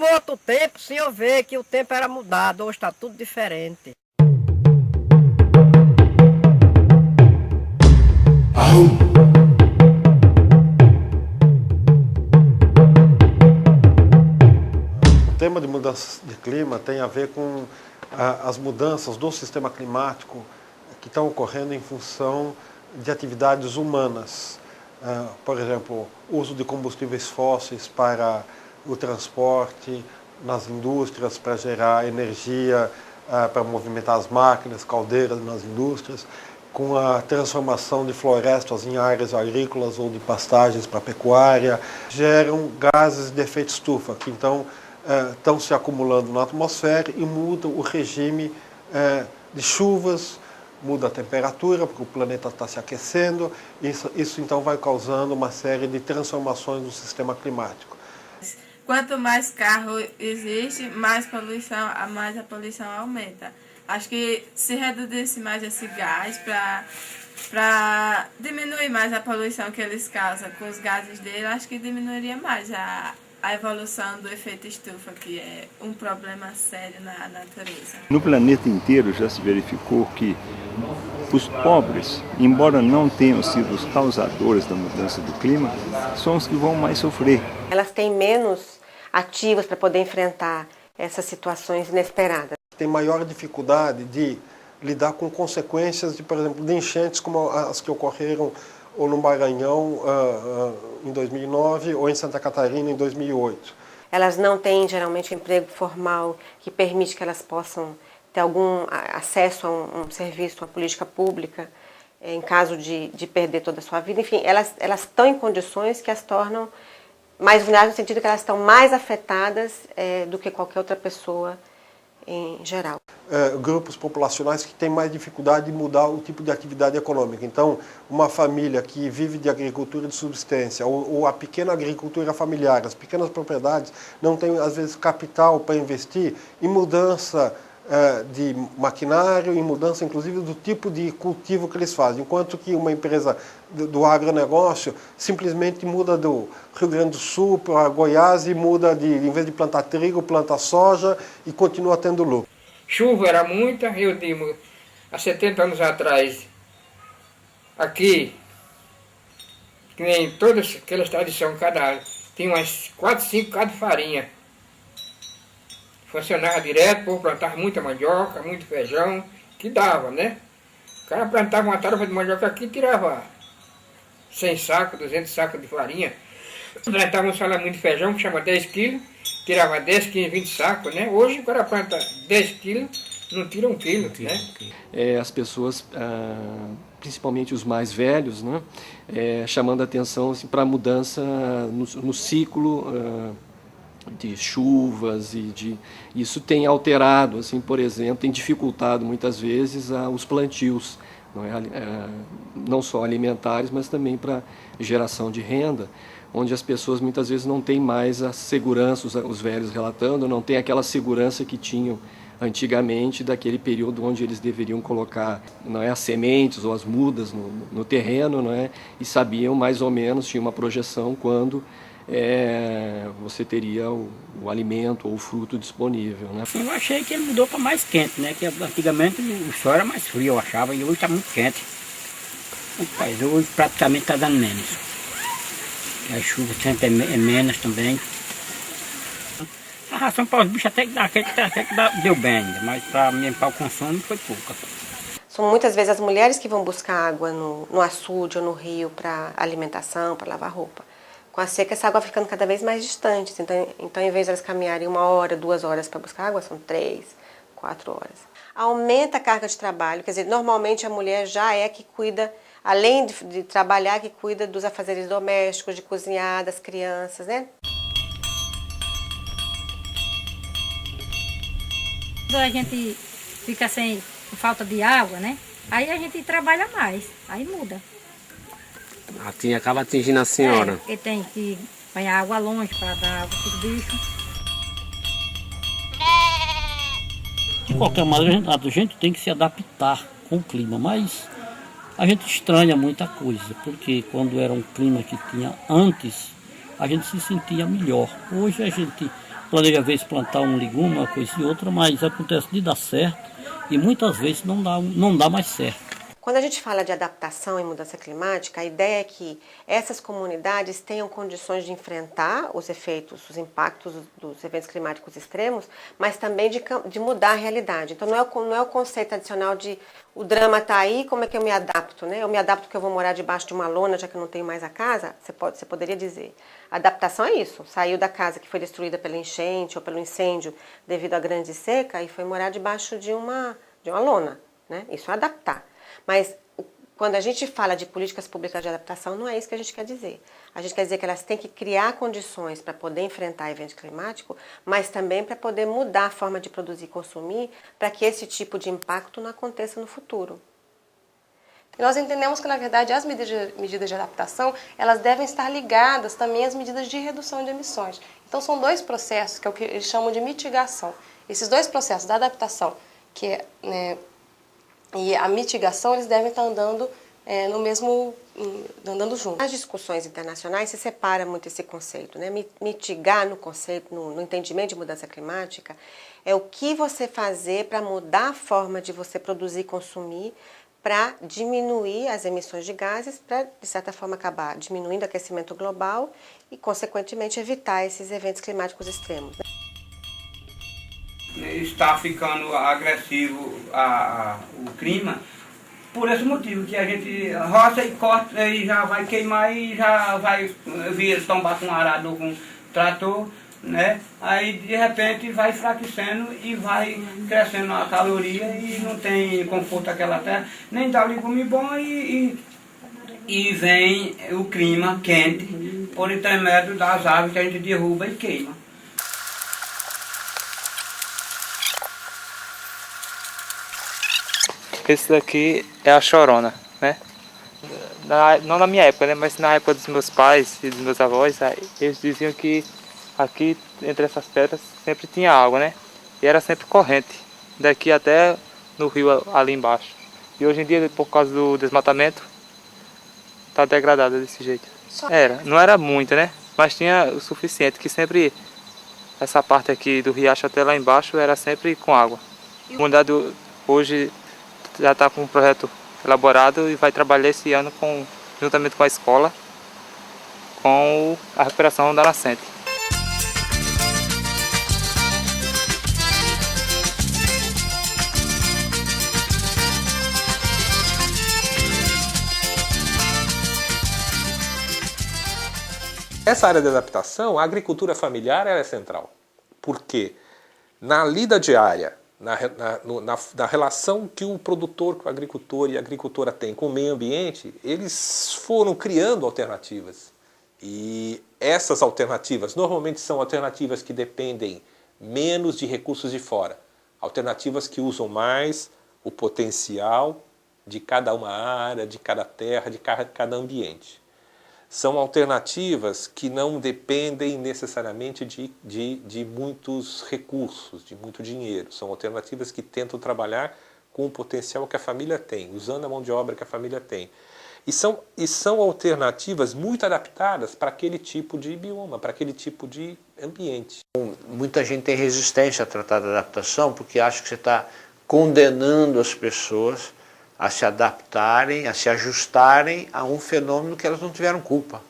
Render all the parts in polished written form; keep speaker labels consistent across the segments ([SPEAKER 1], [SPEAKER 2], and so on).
[SPEAKER 1] for outro tempo, o senhor vê que o tempo era mudado, hoje está tudo diferente.
[SPEAKER 2] O tema de mudança de clima tem a ver com as mudanças do sistema climático que estão ocorrendo em função de atividades humanas. Por exemplo, uso de combustíveis fósseis para o transporte, nas indústrias para gerar energia, para movimentar as máquinas, caldeiras nas indústrias, com a transformação de florestas em áreas agrícolas ou de pastagens para pecuária, geram gases de efeito estufa, que então estão se acumulando na atmosfera e mudam o regime de chuvas, muda a temperatura, porque o planeta está se aquecendo, isso então vai causando uma série de transformações no sistema climático.
[SPEAKER 3] Quanto mais carro existe, mais a poluição aumenta. Acho que se reduzisse mais esse gás para diminuir mais a poluição que eles causam com os gases dele, acho que diminuiria mais a evolução do efeito estufa, que é um problema sério na natureza.
[SPEAKER 4] No planeta inteiro já se verificou que os pobres, embora não tenham sido os causadores da mudança do clima, são os que vão mais sofrer.
[SPEAKER 5] Elas têm menos ativos para poder enfrentar essas situações inesperadas.
[SPEAKER 2] Tem maior dificuldade de lidar com consequências, por exemplo, de enchentes como as que ocorreram ou no Maranhão em 2009 ou em Santa Catarina em 2008.
[SPEAKER 5] Elas não têm geralmente emprego formal que permite que elas possam ter algum acesso a um serviço, a uma política pública, em caso de perder toda a sua vida. Enfim, elas estão em condições que as tornam mais vulneráveis no sentido que elas estão mais afetadas do que qualquer outra pessoa em geral.
[SPEAKER 2] Grupos populacionais que têm mais dificuldade de mudar o tipo de atividade econômica. Então, uma família que vive de agricultura de subsistência ou a pequena agricultura familiar, as pequenas propriedades, não têm, às vezes, capital para investir em mudança de maquinário, em mudança, inclusive, do tipo de cultivo que eles fazem. Enquanto que uma empresa do agronegócio simplesmente muda do Rio Grande do Sul para Goiás e muda em vez de plantar trigo, planta soja e continua tendo lucro.
[SPEAKER 6] Chuva era muita, eu digo, há 70 anos atrás, aqui, que nem toda aquela tradição, tinha umas 4, 5 casas de farinha. Funcionava direto, o povo plantava muita mandioca, muito feijão, que dava, né? O cara plantava uma tarefa de mandioca aqui e tirava 100 sacos, 200 sacos de farinha. Plantava um salaminho de feijão que chama 10 quilos, tirava 10, 15, 20 sacos, né? Hoje o cara planta 10 quilos, não tira 1 quilo, né?
[SPEAKER 7] As pessoas, principalmente os mais velhos, né? Chamando a atenção assim, para a mudança no ciclo de chuvas isso tem alterado, assim, por exemplo, tem dificultado muitas vezes os plantios, não só alimentares, mas também para geração de renda, onde as pessoas muitas vezes não têm mais a segurança, os velhos relatando, não têm aquela segurança que tinham antigamente, daquele período onde eles deveriam colocar as sementes ou as mudas no terreno, e sabiam mais ou menos, tinha uma projeção quando você teria o alimento ou o fruto disponível, né?
[SPEAKER 8] Eu achei que ele mudou para mais quente, né? Que antigamente o sol era mais frio, eu achava, e hoje está muito quente. Mas hoje praticamente está dando menos. A chuva sempre é menos também. A ração para os bichos até que deu bem, mas para o consumo foi pouca.
[SPEAKER 5] São muitas vezes as mulheres que vão buscar água no açude ou no rio para alimentação, para lavar roupa. Com a seca, essa água vai ficando cada vez mais distante. Então, em vez de elas caminharem 1 hora, 2 horas para buscar água, são 3, 4 horas. Aumenta a carga de trabalho, quer dizer, normalmente a mulher já é que cuida, além de trabalhar, que cuida dos afazeres domésticos, de cozinhar, das crianças, né?
[SPEAKER 9] A gente fica sem falta de água, né? Aí a gente trabalha mais, aí muda.
[SPEAKER 10] Acaba atingindo a senhora.
[SPEAKER 9] Porque tem que apanhar água longe para dar água para os bichos.
[SPEAKER 8] De qualquer maneira, a gente tem que se adaptar com o clima, mas a gente estranha muita coisa, porque quando era um clima que tinha antes, a gente se sentia melhor. Hoje a gente Poderia às vezes plantar um legume, uma coisa e outra, mas acontece de dar certo e muitas vezes não dá mais certo.
[SPEAKER 5] Quando a gente fala de adaptação e mudança climática, a ideia é que essas comunidades tenham condições de enfrentar os efeitos, os impactos dos eventos climáticos extremos, mas também de mudar a realidade. Então não é o conceito tradicional de o drama está aí, como é que eu me adapto, né? Eu me adapto que eu vou morar debaixo de uma lona, já que eu não tenho mais a casa? Você poderia dizer. Adaptação é isso, saiu da casa que foi destruída pela enchente ou pelo incêndio devido à grande seca e foi morar debaixo de uma lona, né? Isso é adaptar. Mas quando a gente fala de políticas públicas de adaptação, não é isso que a gente quer dizer. A gente quer dizer que elas têm que criar condições para poder enfrentar evento climático, mas também para poder mudar a forma de produzir e consumir, para que esse tipo de impacto não aconteça no futuro.
[SPEAKER 11] E nós entendemos que, na verdade, as medidas de adaptação, elas devem estar ligadas também às medidas de redução de emissões. Então, são dois processos, que é o que eles chamam de mitigação. Esses dois processos da adaptação, que é, né, e a mitigação, eles devem estar andando andando juntos.
[SPEAKER 5] Nas discussões internacionais se separa muito esse conceito, né? Mitigar no conceito, no entendimento de mudança climática, é o que você fazer para mudar a forma de você produzir e consumir, para diminuir as emissões de gases, para, de certa forma, acabar diminuindo o aquecimento global e, consequentemente, evitar esses eventos climáticos extremos, né?
[SPEAKER 6] Está ficando agressivo o clima, por esse motivo que a gente roça e corta e já vai queimar e já vai vir tombar com arado com trator, né? Aí de repente vai enfraquecendo e vai crescendo a caloria e não tem conforto aquela terra, nem dá legume bom e vem o clima quente por intermédio das árvores que a gente derruba e queima.
[SPEAKER 12] Esse daqui é a chorona, né? Não na minha época, né? Mas na época dos meus pais e dos meus avós, eles diziam que aqui entre essas pedras sempre tinha água, né? E era sempre corrente, daqui até no rio ali embaixo. E hoje em dia, por causa do desmatamento, tá degradada desse jeito. Não era muito, né? Mas tinha o suficiente, que sempre essa parte aqui do riacho até lá embaixo era sempre com água. A comunidade hoje já está com um projeto elaborado e vai trabalhar esse ano juntamente com a escola, com a recuperação da nascente.
[SPEAKER 13] Essa área de adaptação, a agricultura familiar é central. Por quê? Na lida diária, na relação que o produtor, que o agricultor e a agricultora têm com o meio ambiente, eles foram criando alternativas. E essas alternativas normalmente são alternativas que dependem menos de recursos de fora. Alternativas que usam mais o potencial de cada uma área, de cada terra, de cada ambiente. São alternativas que não dependem necessariamente de muitos recursos, de muito dinheiro. São alternativas que tentam trabalhar com o potencial que a família tem, usando a mão de obra que a família tem. E são alternativas muito adaptadas para aquele tipo de bioma, para aquele tipo de ambiente.
[SPEAKER 14] Muita gente tem resistência a tratar da adaptação porque acha que você está condenando as pessoas a se adaptarem, a se ajustarem a um fenômeno que elas não tiveram culpa.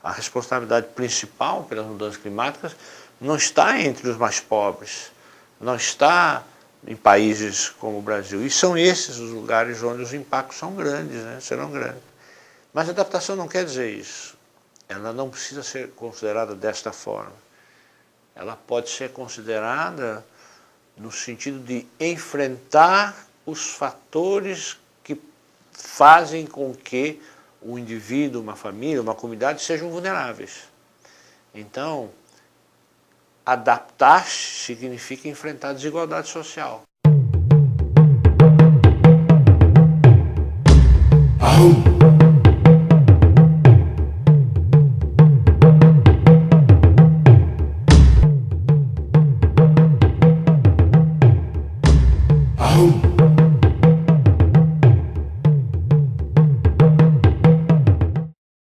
[SPEAKER 14] A responsabilidade principal pelas mudanças climáticas não está entre os mais pobres, não está em países como o Brasil. E são esses os lugares onde os impactos são grandes, né? Serão grandes. Mas a adaptação não quer dizer isso. Ela não precisa ser considerada desta forma. Ela pode ser considerada no sentido de enfrentar os fatores que fazem com que o indivíduo, uma família, uma comunidade sejam vulneráveis. Então, adaptar-se significa enfrentar a desigualdade social.
[SPEAKER 15] Ahum.